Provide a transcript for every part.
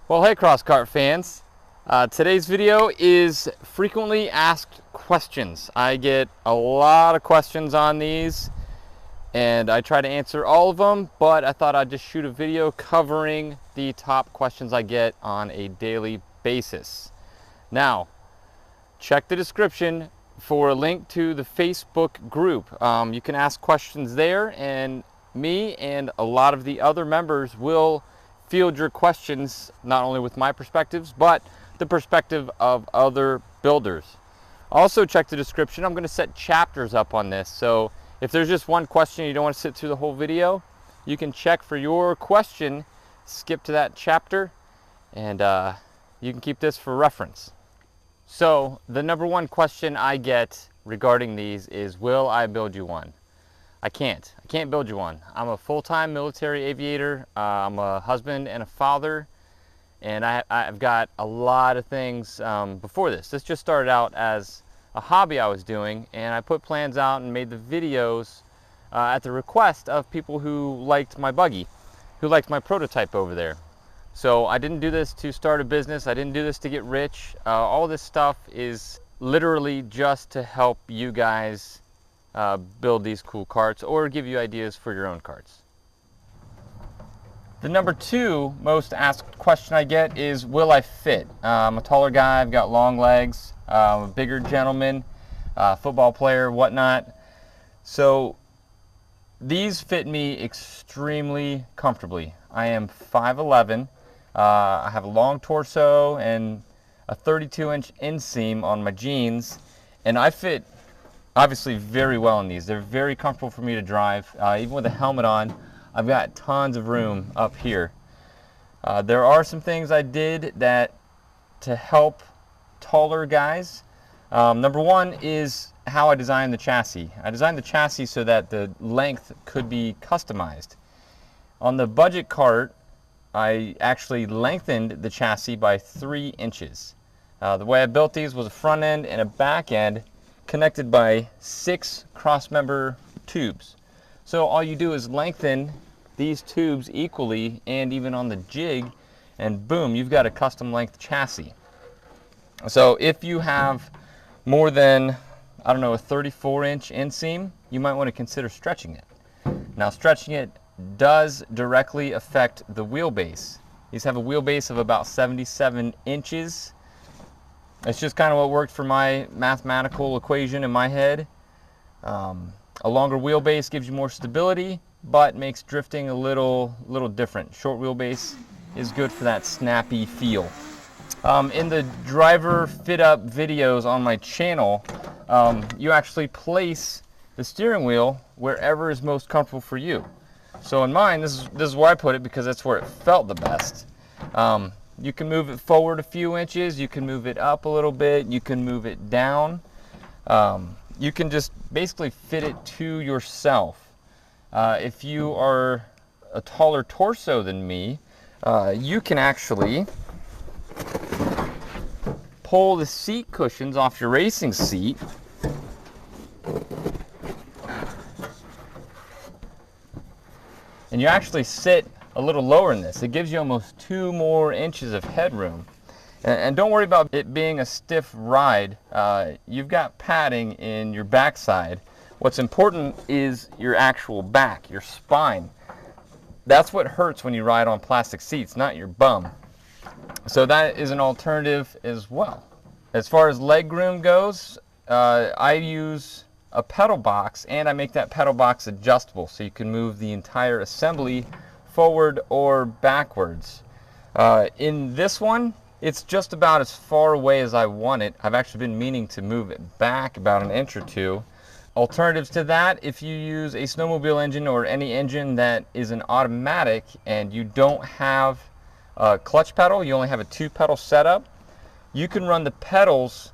Well, hey Crosskart fans. Today's video is frequently asked questions. I get a lot of questions on these and I try to answer all of them, but I thought I'd just shoot a video covering the top questions I get on a daily basis. Now, check the description for a link to the Facebook group. You can ask questions there, and me and a lot of the other members will field your questions, not only with my perspectives, but the perspective of other builders. Also check the description. I'm going to set chapters up on this, so if there's just one question you don't want to sit through the whole video, you can check for your question, skip to that chapter, and you can keep this for reference. So the number one question I get regarding these is, will I build you one? I can't build you one. I'm a full-time military aviator. I'm a husband and a father, and I've got a lot of things before this. This just started out as a hobby I was doing, and I put plans out and made the videos at the request of people who liked my buggy, who liked my prototype over there. So I didn't do this to start a business. I didn't do this to get rich. All this stuff is literally just to help you guys build these cool carts or give you ideas for your own carts. The number two most asked question I get is, will I fit? I'm a taller guy, I've got long legs, I'm a bigger gentleman, football player, whatnot. So these fit me extremely comfortably. I am 5'11", I have a long torso and a 32-inch inseam on my jeans, and I fit obviously very well in these. They're very comfortable for me to drive. Even with a helmet on, I've got tons of room up here. There are some things I did to help taller guys. Number one is how I designed the chassis. I designed the chassis so that the length could be customized. On the budget cart, I actually lengthened the chassis by 3 inches. The way I built these was a front end and a back end connected by 6 cross-member tubes. So all you do is lengthen these tubes equally and even on the jig, and boom, you've got a custom length chassis. So if you have more than, I don't know, a 34-inch inseam, you might want to consider stretching it. Now, stretching it does directly affect the wheelbase. These have a wheelbase of about 77 inches. It's just kind of what worked for my mathematical equation in my head. A longer wheelbase gives you more stability, but makes drifting a little different. Short wheelbase is good for that snappy feel. In the driver fit up videos on my channel, you actually place the steering wheel wherever is most comfortable for you. So in mine, this is where I put it because that's where it felt the best. You can move it forward a few inches, you can move it up a little bit, you can move it down. You can just basically fit it to yourself. If you are a taller torso than me, you can actually pull the seat cushions off your racing seat and you actually sit a little lower in this. It gives you almost 2 more inches of headroom. And don't worry about it being a stiff ride. You've got padding in your backside. What's important is your actual back, your spine. That's what hurts when you ride on plastic seats, not your bum. So that is an alternative as well. As far as leg room goes, I use a pedal box, and I make that pedal box adjustable so you can move the entire assembly forward or backwards. In this one, it's just about as far away as I want it. I've actually been meaning to move it back about an inch or two. Alternatives to that, if you use a snowmobile engine or any engine that is an automatic and you don't have a clutch pedal, you only have a 2-pedal setup, you can run the pedals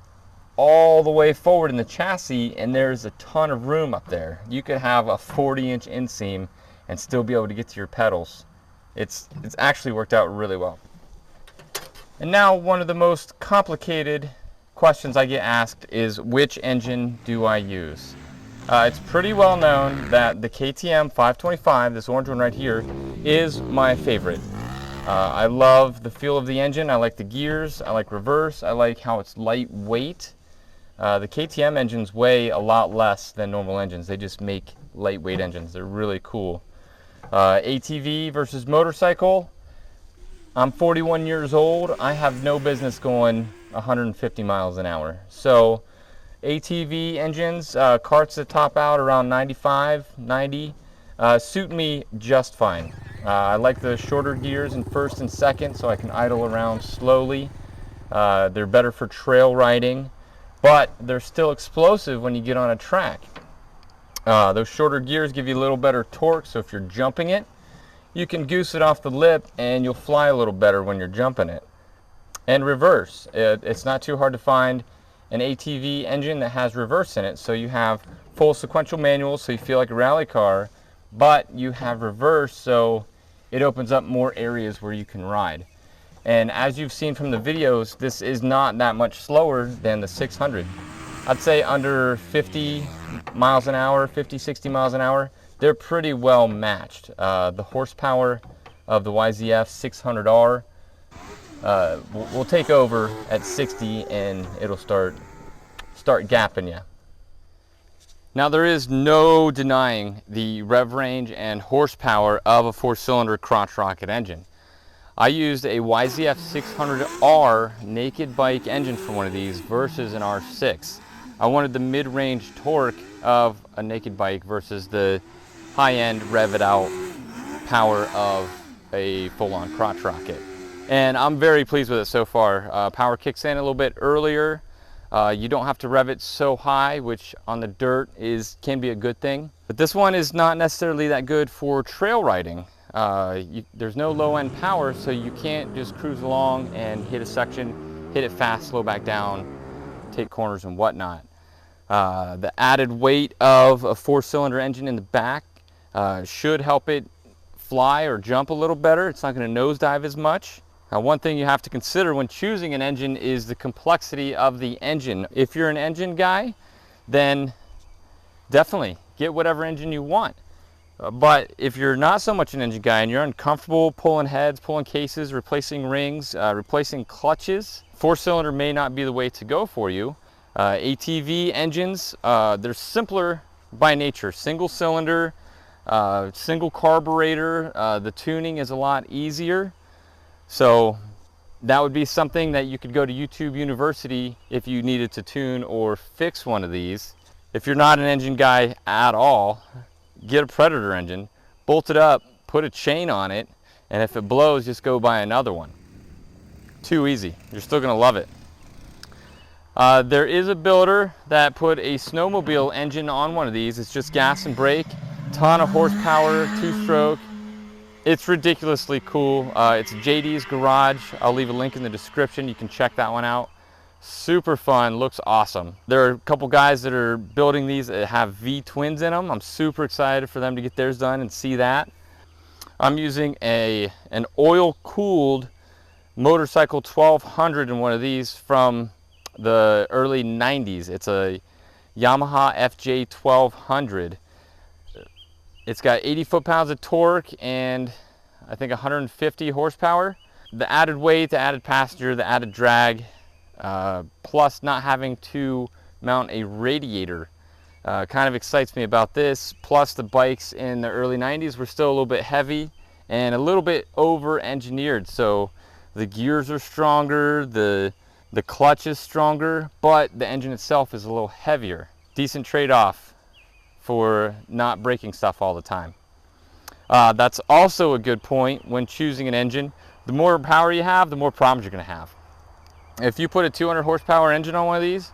all the way forward in the chassis and there's a ton of room up there. You could have a 40-inch inseam and still be able to get to your pedals. It's actually worked out really well. And now one of the most complicated questions I get asked is, which engine do I use? It's pretty well known that the KTM 525, this orange one right here, is my favorite. I love the feel of the engine. I like the gears. I like reverse. I like how it's lightweight. The KTM engines weigh a lot less than normal engines. They just make lightweight engines. They're really cool. ATV versus motorcycle. I'm 41 years old. I have no business going 150 miles an hour. So ATV engines, carts that top out around 95, 90, suit me just fine. I like the shorter gears in first and second so I can idle around slowly. They're better for trail riding, but they're still explosive when you get on a track. Those shorter gears give you a little better torque, so if you're jumping it, you can goose it off the lip and you'll fly a little better when you're jumping it. And reverse, it's not too hard to find an ATV engine that has reverse in it, so you have full sequential manual so you feel like a rally car, but you have reverse so it opens up more areas where you can ride. And as you've seen from the videos, this is not that much slower than the 600. I'd say under 50 miles an hour, 50, 60 miles an hour, they're pretty well matched. The horsepower of the YZF 600R will take over at 60 and it'll start gapping you. Now there is no denying the rev range and horsepower of a 4-cylinder crotch rocket engine. I used a YZF 600R naked bike engine for one of these versus an R6. I wanted the mid-range torque of a naked bike versus the high-end rev it out power of a full-on crotch rocket. And I'm very pleased with it so far. Power kicks in a little bit earlier. You don't have to rev it so high, which on the dirt can be a good thing. But this one is not necessarily that good for trail riding. There's no low-end power, so you can't just cruise along and hit a section, hit it fast, slow back down, take corners and whatnot. The added weight of a 4-cylinder engine in the back should help it fly or jump a little better. It's not going to nosedive as much. Now, one thing you have to consider when choosing an engine is the complexity of the engine. If you're an engine guy, then definitely get whatever engine you want. But if you're not so much an engine guy and you're uncomfortable pulling heads, pulling cases, replacing rings, replacing clutches, 4-cylinder may not be the way to go for you. ATV engines, they're simpler by nature. Single cylinder, single carburetor, the tuning is a lot easier. So that would be something that you could go to YouTube University if you needed to tune or fix one of these. If you're not an engine guy at all, get a Predator engine, bolt it up, put a chain on it, and if it blows, just go buy another one. Too easy. You're still going to love it. There is a builder that put a snowmobile engine on one of these. It's just gas and brake, ton of horsepower, 2-stroke. It's ridiculously cool. It's JD's Garage. I'll leave a link in the description. You can check that one out. Super fun, looks awesome. There are a couple guys that are building these that have V-twins in them. I'm super excited for them to get theirs done and see that. I'm using an oil-cooled motorcycle 1200 in one of these from the early 90s. It's a Yamaha FJ 1200. It's got 80 foot-pounds of torque and I think 150 horsepower. The added weight, the added passenger, the added drag, plus not having to mount a radiator kind of excites me about this. Plus the bikes in the early 90s were still a little bit heavy and a little bit over-engineered. So the gears are stronger, the clutch is stronger, but the engine itself is a little heavier. Decent trade-off for not breaking stuff all the time. That's also a good point when choosing an engine. The more power you have, the more problems you're going to have. If you put a 200 horsepower engine on one of these,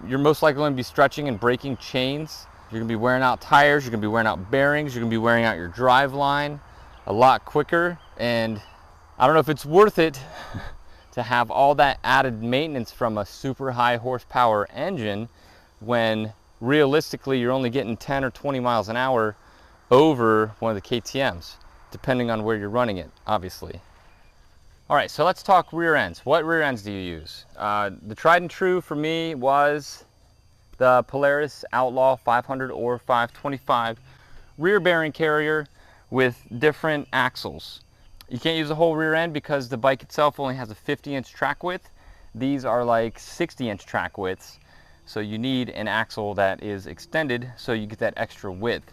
you're most likely going to be stretching and breaking chains. You're going to be wearing out tires, you're going to be wearing out bearings, you're going to be wearing out your drive line a lot quicker, and I don't know if it's worth it to have all that added maintenance from a super high horsepower engine when realistically you're only getting 10 or 20 miles an hour over one of the KTMs, depending on where you're running it, obviously. All right, so let's talk rear ends. What rear ends do you use? The tried and true for me was the Polaris Outlaw 500 or 525 rear bearing carrier with different axles. You can't use the whole rear end because the bike itself only has a 50-inch track width. These are like 60-inch track widths. So you need an axle that is extended so you get that extra width.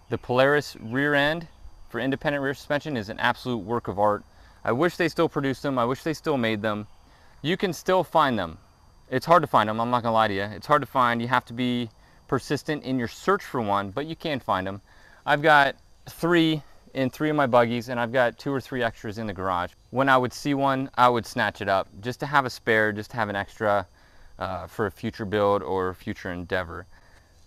The Polaris rear end for independent rear suspension is an absolute work of art. I wish they still produced them. I wish they still made them. You can still find them. It's hard to find them, I'm not gonna lie to you. It's hard to find. You have to be persistent in your search for one, but you can find them. I've got 3 in 3 of my buggies, and I've got 2 or 3 extras in the garage. When I would see one, I would snatch it up just to have a spare, just to have an extra for a future build or future endeavor.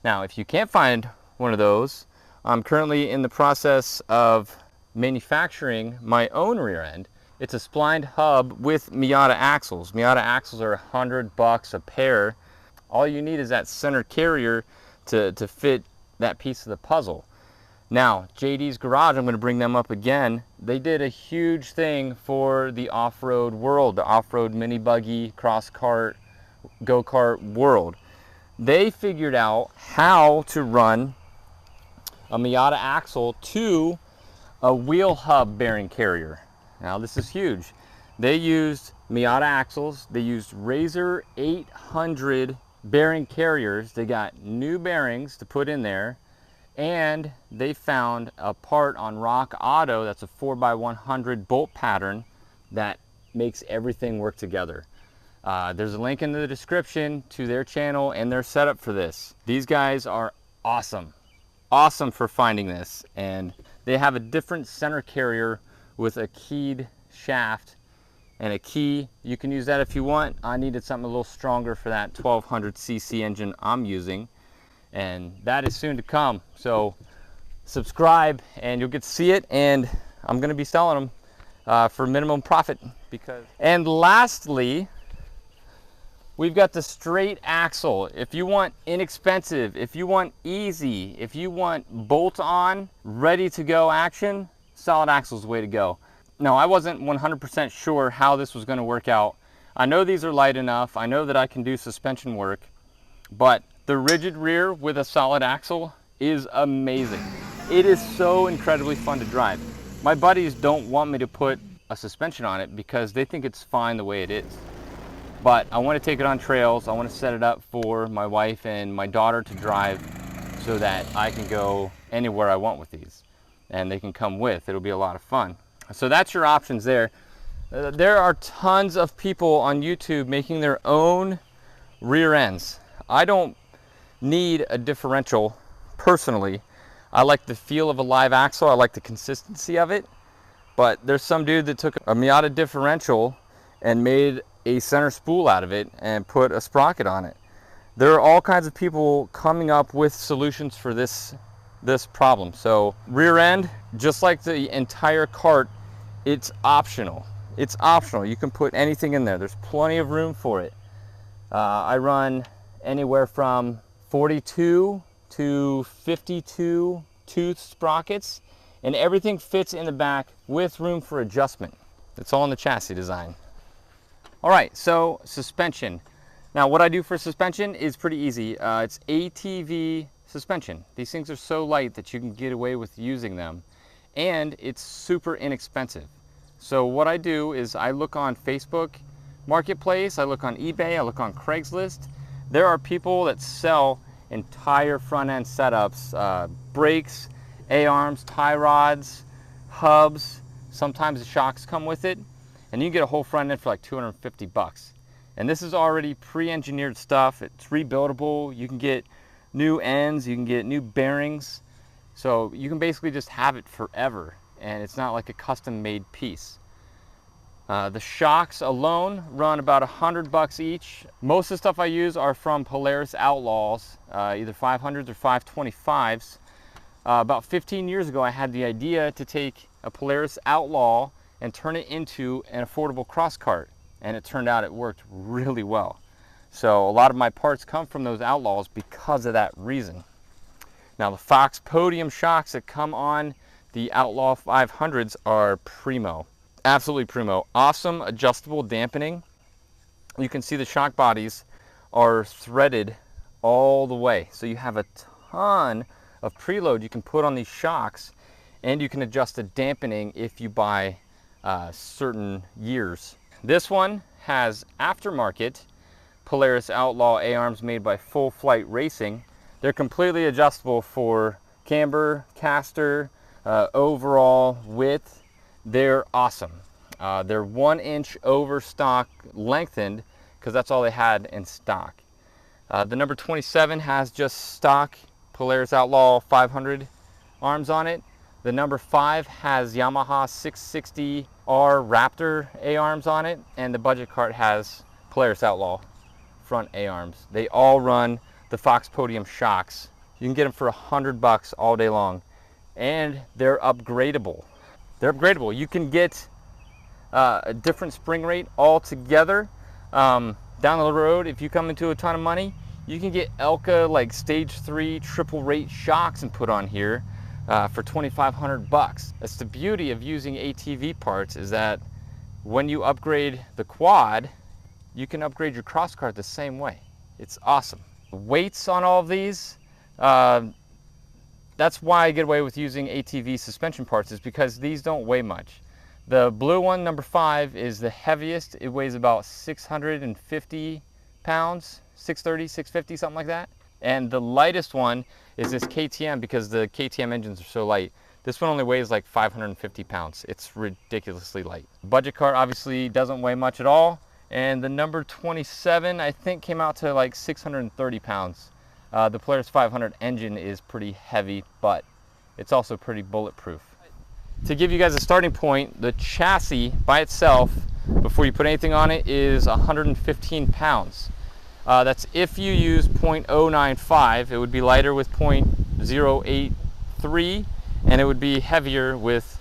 Now, if you can't find one of those, I'm currently in the process of manufacturing my own rear end. It's a splined hub with Miata axles. Miata axles are $100 a pair. All you need is that center carrier to fit that piece of the puzzle. Now, JD's Garage, I'm going to bring them up again. They did a huge thing for the off-road world, the off-road mini buggy, cross-kart, go-kart world. They figured out how to run a Miata axle to a wheel hub bearing carrier. Now, this is huge. They used Miata axles. They used Razor 800 bearing carriers. They got new bearings to put in there. And they found a part on Rock Auto that's a 4x100 bolt pattern that makes everything work together. There's a link in the description to their channel and their setup for this. These guys are awesome. Awesome for finding this. And they have a different center carrier with a keyed shaft and a key. You can use that if you want. I needed something a little stronger for that 1200cc engine I'm using. And that is soon to come. So subscribe and you'll get to see it, and I'm going to be selling them for minimum profit. And lastly, we've got the straight axle. If you want inexpensive, if you want easy, if you want bolt-on, ready to go action, solid axle is the way to go. Now, I wasn't 100% sure how this was going to work out. I know these are light enough. I know that I can do suspension work, but the rigid rear with a solid axle is amazing. It is so incredibly fun to drive. My buddies don't want me to put a suspension on it because they think it's fine the way it is. But I want to take it on trails. I want to set it up for my wife and my daughter to drive so that I can go anywhere I want with these. And they can come with. It'll be a lot of fun. So that's your options there. There are tons of people on YouTube making their own rear ends. I don't need a differential personally. I like the feel of a live axle. I like the consistency of it. But there's some dude that took a Miata differential and made a center spool out of it and put a sprocket on it. There are all kinds of people coming up with solutions for this problem. So rear end, just like the entire cart, it's optional. It's optional. You can put anything in there. There's plenty of room for it. I run anywhere from 42 to 52 tooth sprockets, and everything fits in the back with room for adjustment. It's all in the chassis design. All right, so suspension. Now, what I do for suspension is pretty easy. It's ATV suspension. These things are so light that you can get away with using them, and it's super inexpensive. So what I do is I look on Facebook Marketplace, I look on eBay, I look on Craigslist. There are people that sell entire front end setups, brakes, A-arms, tie rods, hubs. Sometimes the shocks come with it, and you can get a whole front end for like 250 bucks. And this is already pre-engineered stuff. It's rebuildable. You can get new ends, you can get new bearings. So you can basically just have it forever, and it's not like a custom made piece. The shocks alone run about 100 bucks each. Most of the stuff I use are from Polaris Outlaws, either 500s or 525s. About 15 years ago, I had the idea to take a Polaris Outlaw and turn it into an affordable Crosskart, and it turned out it worked really well. So a lot of my parts come from those Outlaws because of that reason. Now, the Fox Podium shocks that come on the Outlaw 500s are primo. Absolutely primo. Awesome adjustable dampening. You can see the shock bodies are threaded all the way. So you have a ton of preload you can put on these shocks, and you can adjust the dampening if you buy certain years. This one has aftermarket Polaris Outlaw A-arms made by Full Flight Racing. They're completely adjustable for camber, caster, overall width. They're awesome. They're 1 inch over stock lengthened because that's all they had in stock. The number 27 has just stock Polaris Outlaw 500 arms on it. The number 5 has Yamaha 660R Raptor A-arms on it, and the budget cart has Polaris Outlaw front A-arms. They all run the Fox Podium shocks. You can get them for $100 all day long, and they're upgradable. They're upgradable. You can get a different spring rate altogether. Down the road, if you come into a ton of money, you can get Elka like stage 3 triple rate shocks and put on here for $2,500. That's the beauty of using ATV parts, is that when you upgrade the quad, you can upgrade your Crosskart the same way. It's awesome. Weights on all of these, that's why I get away with using ATV suspension parts, is because these don't weigh much. The blue one, number 5, is the heaviest. It weighs about 650 pounds, 630, 650, something like that. And the lightest one is this KTM, because the KTM engines are so light. This one only weighs like 550 pounds. It's ridiculously light. Budget cart obviously doesn't weigh much at all. And the number 27, I think, came out to like 630 pounds. The Polaris 500 engine is pretty heavy, but it's also pretty bulletproof. To give you guys a starting point, the chassis by itself, before you put anything on it, is 115 pounds. That's if you use 0.095, it would be lighter with 0.083, and it would be heavier with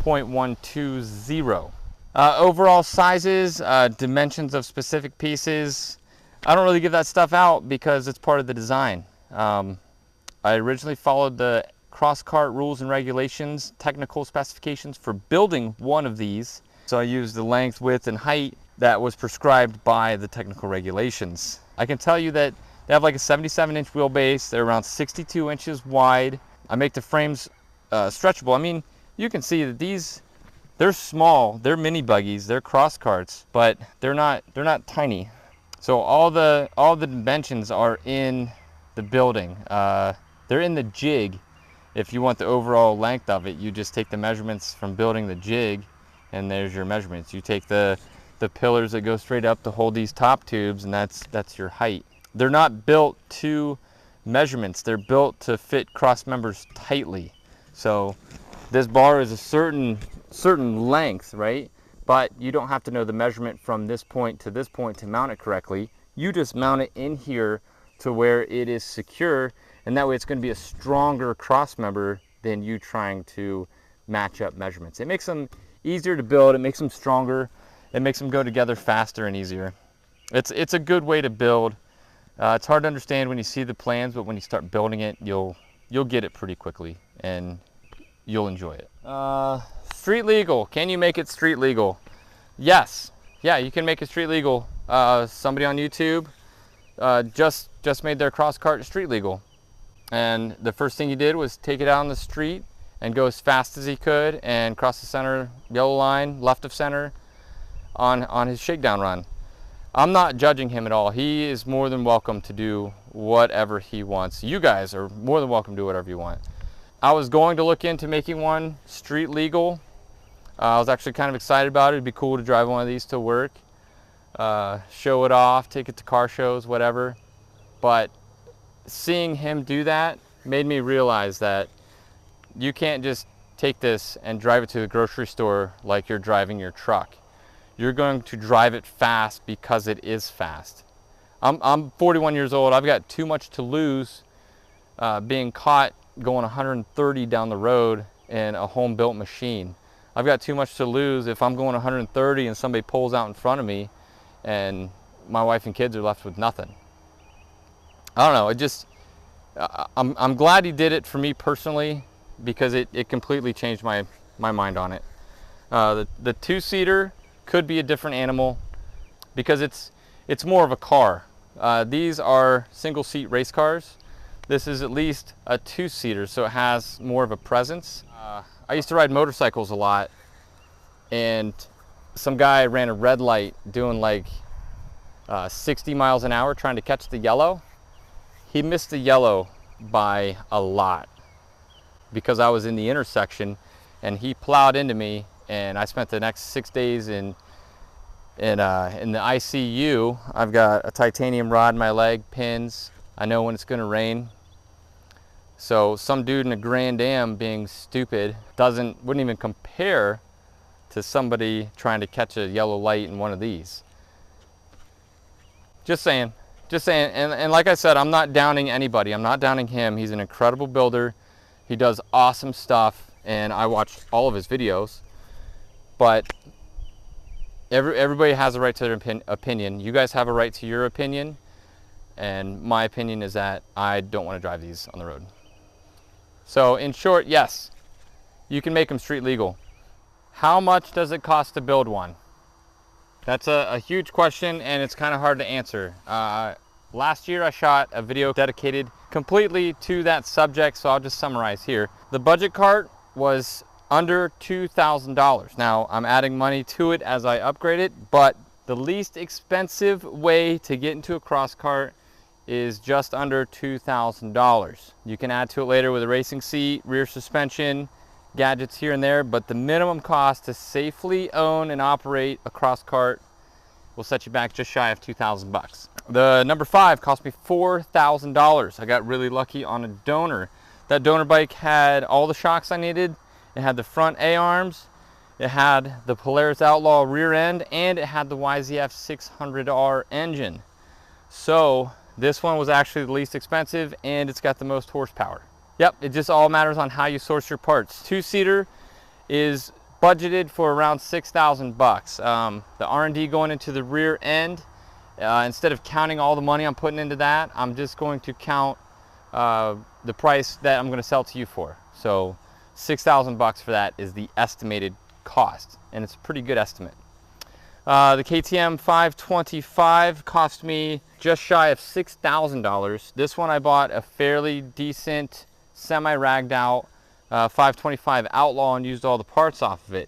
0.120. Overall sizes, dimensions of specific pieces, I don't really give that stuff out because it's part of the design. I originally followed the Crosskart rules and regulations, technical specifications for building one of these. So I used the length, width, and height that was prescribed by the technical regulations. I can tell you that they have like a 77-inch wheelbase. They're around 62 inches wide. I make the frames stretchable. I mean, you can see that they're small. They're mini buggies. They're Crosskarts, but they're not tiny. So all the dimensions are in the building. They're in the jig. If you want the overall length of it, you just take the measurements from building the jig, and there's your measurements. You take the pillars that go straight up to hold these top tubes, and that's your height. They're not built to measurements. They're built to fit cross members tightly. So this bar is a certain length, right? But you don't have to know the measurement from this point to this point to mount it correctly. You just mount it in here to where it is secure, and that way it's going to be a stronger cross member than you trying to match up measurements. It makes them easier to build, it makes them stronger, it makes them go together faster and easier. It's a good way to build. It's hard to understand when you see the plans, but when you start building it, you'll get it pretty quickly and you'll enjoy it. Street legal. Can you make it street legal? Yes. Yeah, you can make it street legal. Somebody on YouTube just made their Crosskart street legal. And the first thing he did was take it out on the street and go as fast as he could and cross the center yellow line, left of center, on his shakedown run. I'm not judging him at all. He is more than welcome to do whatever he wants. You guys are more than welcome to do whatever you want. I was going to look into making one street legal. I was actually kind of excited about it. It'd be cool to drive one of these to work, show it off, take it to car shows, whatever. But seeing him do that made me realize that you can't just take this and drive it to the grocery store like you're driving your truck. You're going to drive it fast because it is fast. I'm 41 years old. I've got too much to lose being caught going 130 down the road in a home-built machine. I've got too much to lose if I'm going 130 and somebody pulls out in front of me and my wife and kids are left with nothing. I don't know. I'm glad he did it for me personally, because it completely changed my mind on it. The two-seater could be a different animal because it's more of a car. These are single-seat race cars. This is at least a two-seater, so it has more of a presence. I used to ride motorcycles a lot, and some guy ran a red light doing like 60 miles an hour trying to catch the yellow. He missed the yellow by a lot because I was in the intersection, and he plowed into me, and I spent the next 6 days in the ICU. I've got a titanium rod in my leg, pins. I know when it's gonna rain. So some dude in a Grand Am being stupid wouldn't even compare to somebody trying to catch a yellow light in one of these. Just saying. And like I said, I'm not downing anybody. I'm not downing him. He's an incredible builder. He does awesome stuff, and I watch all of his videos. But everybody has a right to their opinion. You guys have a right to your opinion, and my opinion is that I don't want to drive these on the road. So in short, yes, you can make them street legal. How much does it cost to build one? That's a huge question, and it's kind of hard to answer. Last year I shot a video dedicated completely to that subject, so I'll just summarize here. The budget cart was under $2,000. Now I'm adding money to it as I upgrade it, but the least expensive way to get into a Crosskart is just under $2,000. You can add to it later with a racing seat, rear suspension, gadgets here and there, but the minimum cost to safely own and operate a Crosskart will set you back just shy of 2,000 bucks. The number 5 cost me $4,000. I got really lucky on a donor. That donor bike had all the shocks I needed. It had the front A-arms, it had the Polaris Outlaw rear end, and it had the YZF 600R engine. So this one was actually the least expensive, and it's got the most horsepower. Yep, it just all matters on how you source your parts. Two-seater is budgeted for around 6,000 bucks. The R&D going into the rear end, instead of counting all the money I'm putting into that, I'm just going to count the price that I'm going to sell to you for. So 6,000 bucks for that is the estimated cost, and it's a pretty good estimate. The KTM 525 cost me just shy of $6,000. This one I bought a fairly decent, semi-ragged out 525 Outlaw and used all the parts off of it.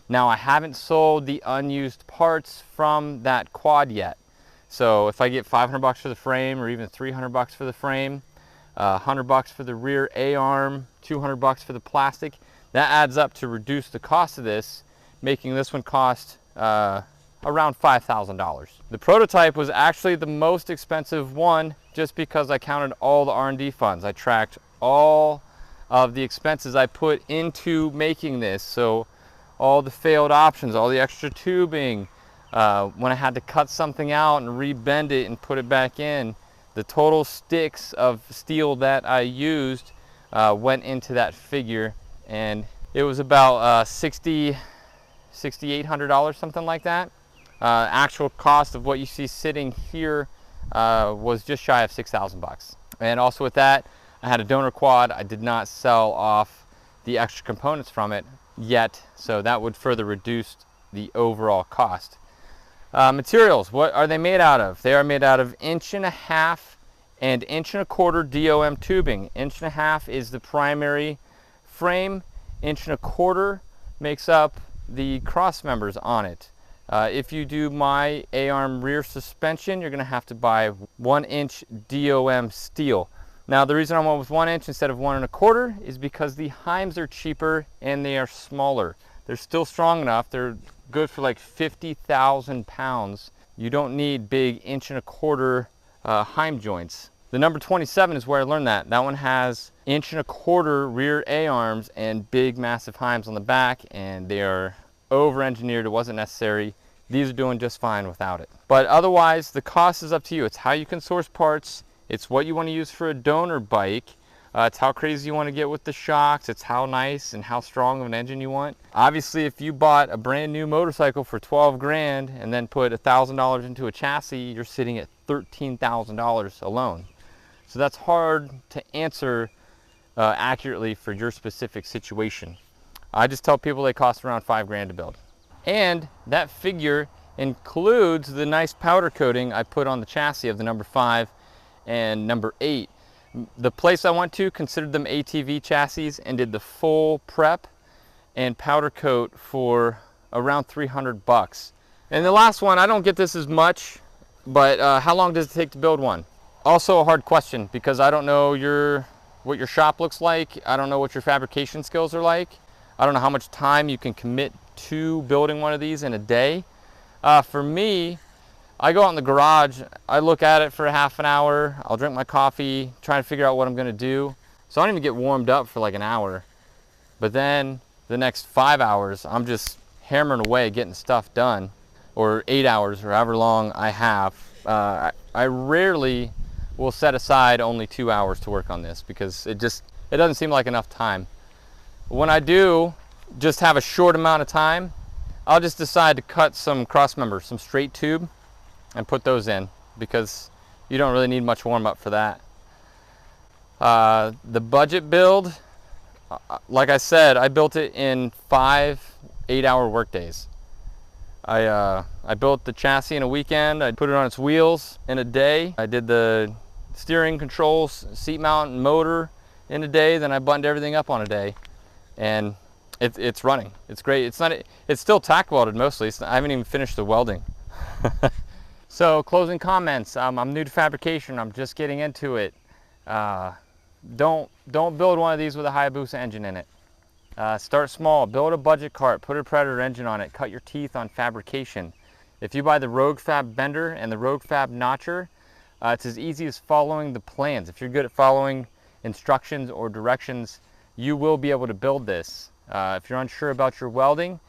Now I haven't sold the unused parts from that quad yet. So if I get 500 bucks for the frame, or even 300 bucks for the frame, 100 bucks for the rear A-arm, 200 bucks for the plastic, that adds up to reduce the cost of this, making this one cost around $5,000. The prototype was actually the most expensive one, just because I counted all the R&D funds. I tracked all of the expenses I put into making this. So all the failed options, all the extra tubing, when I had to cut something out and rebend it and put it back in, the total sticks of steel that I used went into that figure, and it was about $6,800, something like that. Actual cost of what you see sitting here was just shy of 6,000 bucks. And also with that, I had a donor quad. I did not sell off the extra components from it yet, so that would further reduce the overall cost. Materials, what are they made out of? They are made out of 1.5" and 1.25" DOM tubing. 1.5" is the primary frame, 1.25" makes up the cross members on it. If you do my A-arm rear suspension, you're going to have to buy 1" DOM steel. Now the reason I went with 1" instead of 1.25" is because the heims are cheaper and they are smaller. They're still strong enough. They're good for like 50,000 pounds. You don't need big 1.25" heim joints. The number 27 is where I learned that. That one has 1.25" rear A-arms and big massive heims on the back, and they are over-engineered. It wasn't necessary. These are doing just fine without it. But otherwise, the cost is up to you. It's how you can source parts. It's what you want to use for a donor bike. It's how crazy you want to get with the shocks. It's how nice and how strong of an engine you want. Obviously, if you bought a brand new motorcycle for 12 grand and then put $1,000 into a chassis, you're sitting at $13,000 alone. So that's hard to answer accurately for your specific situation. I just tell people they cost around 5 grand to build. And that figure includes the nice powder coating I put on the chassis of the number 5 and number 8. The place I went to considered them ATV chassis and did the full prep and powder coat for around 300 bucks. And the last one, I don't get this as much, but how long does it take to build one? Also a hard question, because I don't know what your shop looks like. I don't know what your fabrication skills are like. I don't know how much time you can commit to building one of these in a day. For me, I go out in the garage, I look at it for a half an hour, I'll drink my coffee, try to figure out what I'm gonna do. So I don't even get warmed up for like an hour. But then the next 5 hours, I'm just hammering away getting stuff done, or 8 hours, or however long I have. I rarely will set aside only 2 hours to work on this, because it doesn't seem like enough time. When I do just have a short amount of time, I'll just decide to cut some cross members, some straight tube, and put those in, because you don't really need much warm up for that. The budget build, like I said, I built it in 5 8-hour work days. I built the chassis in a weekend. I put it on its wheels in a day. I did the steering controls, seat mount, and motor in a day. Then I buttoned everything up on a day, and it's running. It's great. It's still tack welded mostly. I haven't even finished the welding. So closing comments. I'm new to fabrication. I'm just getting into it. Don't build one of these with a Hayabusa engine in it. Start small. Build a budget cart. Put a Predator engine on it. Cut your teeth on fabrication. If you buy the RogueFab bender and the RogueFab notcher, it's as easy as following the plans. If you're good at following instructions or directions, you will be able to build this. If you're unsure about your welding,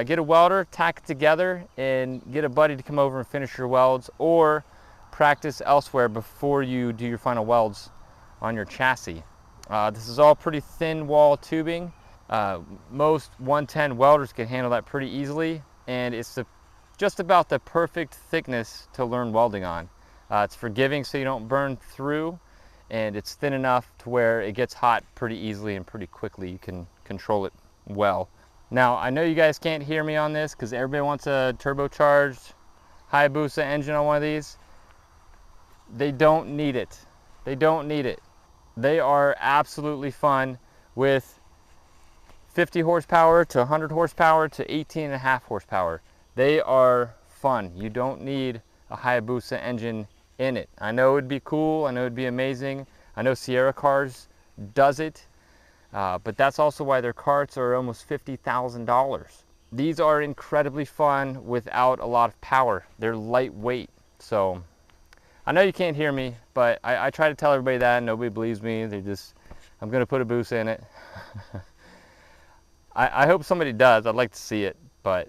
get a welder, tack it together, and get a buddy to come over and finish your welds, or practice elsewhere before you do your final welds on your chassis. This is all pretty thin wall tubing. Most 110 welders can handle that pretty easily, and it's just about the perfect thickness to learn welding on. It's forgiving so you don't burn through, and it's thin enough to where it gets hot pretty easily and pretty quickly. You can control it well. Now, I know you guys can't hear me on this because everybody wants a turbocharged Hayabusa engine on one of these. They don't need it. They don't need it. They are absolutely fun with 50 horsepower to 100 horsepower to 18.5 horsepower. They are fun. You don't need a Hayabusa engine in it. I know it'd be cool. I know it'd be amazing. I know Sierra Cars does it. But that's also why their carts are almost $50,000. These are incredibly fun without a lot of power. They're lightweight. So I know you can't hear me, but I try to tell everybody that, and nobody believes me. I'm going to put a Busa in it. I hope somebody does. I'd like to see it. But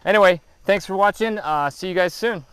anyway, thanks for watching. See you guys soon.